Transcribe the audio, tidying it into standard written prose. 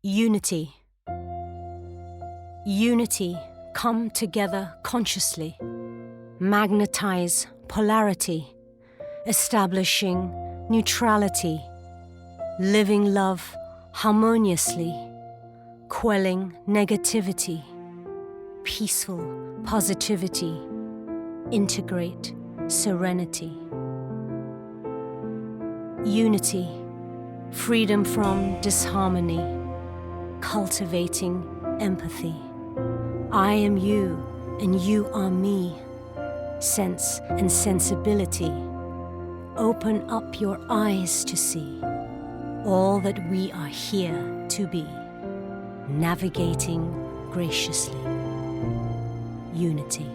Unity. Unity, come together consciously. Magnetise polarity, establishing neutrality. Living love harmoniously. Quelling negativity. Peaceful positivity. Integrate serenity. Unity, freedom from disharmony. Cultivating empathy. I am you and you are me. Sense and sensibility. Open up your eyes to see all that we are here to be. Navigating graciously. Unity.